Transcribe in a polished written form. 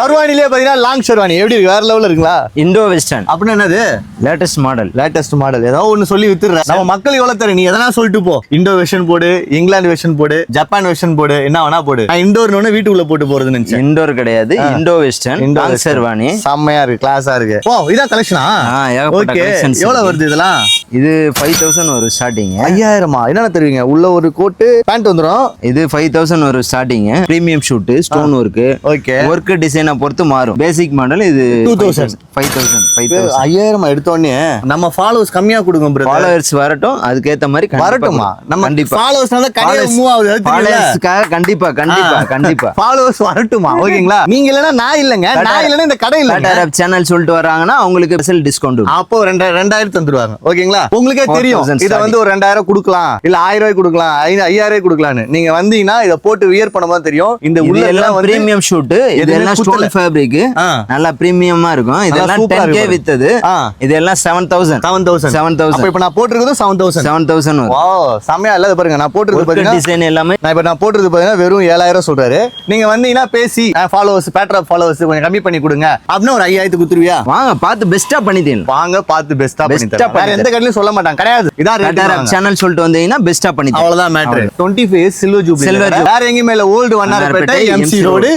ஷர்வானிலே பாத்தீங்கன்னா லாங் ஷர்வானி எப்படி இருக்கு? வேற லெவல்ல இருக்குங்களா? இண்டோ வெஸ்டர்ன் அப்படின்னா என்னது? Latest model. லேட்டஸ்ட் மாடல் ஏதோ ஒன்னு சொல்லி வித்துறேன். நம்ம மக்கள் எவ்வளவு தர நீ எதனா சொல்லிட்டு போ. இண்டோ வெர்ஷன் போடு, இங்கிலாந்து வெர்ஷன் போடு, ஜப்பான் வெர்ஷன் போடு, என்ன வேணா போடு. நான் இண்டோர்னு வீட்டுக்குள்ள போட்டு போறதுன்னு நினைச்சேன். இண்டோர் கிடையாது, இண்டோ வெஸ்டர்ன் லாங் ஷெர்வானி. செம்மையா இருக்கு, கிளாஸா இருக்கு. ஓ இதான் கலெக்ஷனா? ஏகப்பட்ட கலெக்ஷன்ஸ். எவ்வளவு வருது இதெல்லாம்? இது 5000 ஒரு ஸ்டார்டிங். 5000 என்னென்ன தருவீங்க? உள்ள ஒரு கோட்டு பேண்ட் வந்துரும். இது 5000 ஒரு starting. Premium shoot, stone work. Okay. Work டிசைனை பொறுத்து மாறும். பேசிக் மாடல் இது 2000. 5000 5000 எடுத்த உடனே நம்ம ஃபாலோவர்ஸ் கம்மியா கொடுங்க ப்ரோ. ஃபாலோவர்ஸ் வரட்டும், அதுக்கேத்த மாதிரி வரட்டுமா? நம்ம கண்டிப்பா ஃபாலோவர்ஸ்னால கடையே மூவ் ஆகுது. ஃபாலோவர்ஸ்க்காக கண்டிப்பா கண்டிப்பா கண்டிப்பா ஃபாலோவர்ஸ் வரட்டுமா? ஓகேங்களா? நீங்க இல்லனா நான் இல்லங்க, நான் இல்லனா இந்த கடை இல்லங்க. டாடா சேனல் சொல்லிட்டு வராங்கன்னா அவங்களுக்கு ஸ்பெஷல் டிஸ்கவுண்ட். அப்போ 2000 தந்துருவாங்க. ஓகேங்களா? உங்களுக்கே தெரியும் இத வந்து ஒரு 2000 கொடுக்கலாம், இல்ல 1000 ரூபாய் கொடுக்கலாம், 5000 கொடுக்கலாம்னு. நீங்க வந்தீங்கன்னா இத போட்டு வியர் பண்ணும்போது தெரியும். இந்த உள்ள எல்லாம் பிரீமியம் ஷூட், இதெல்லாம் ஸ்டோன் ஃபேப்ரிக், நல்லா பிரீமியமா இருக்கும். இதெல்லாம் 10k வித்தது. இதெல்லாம் 7000. அப்ப இப்ப நான் போட்டுருக்கிறது 7000. வாவ், செமையா இல்ல? பாருங்க நான் போட்டுருக்கு பாத்தீங்கன்னா டிசைன் எல்லாமே. நான் போட்டுருக்கு பாத்தீங்கன்னா வெறும் 7000 சொல்றாரு. நீங்க வந்தீங்கன்னா பேசி ஃபாலோவர்ஸ், பேட்டர் ஃபாலோவர்ஸ் கொஞ்சம் கம்மி பண்ணி கொடுங்க அப்படின்னா ஒரு 5000 குத்துருவியா? வாங்க, பார்த்து பெஸ்டா பண்ணி தரேன். வாங்க, பார்த்து பெஸ்டா பண்ணி தரேன். வேற எந்த கடையிலும் சொல்ல மாட்டாங்க. கிடையாது, இதான் டாடா சேனல் சொல்லிட்டு வந்தீங்கன்னா பெஸ்டா பண்ணி தரேன். அவ்வளவுதான் மேட்டர். 25 silver jubilee. வேற எங்கேயுமே இல்ல. Old Vannarapettai MC road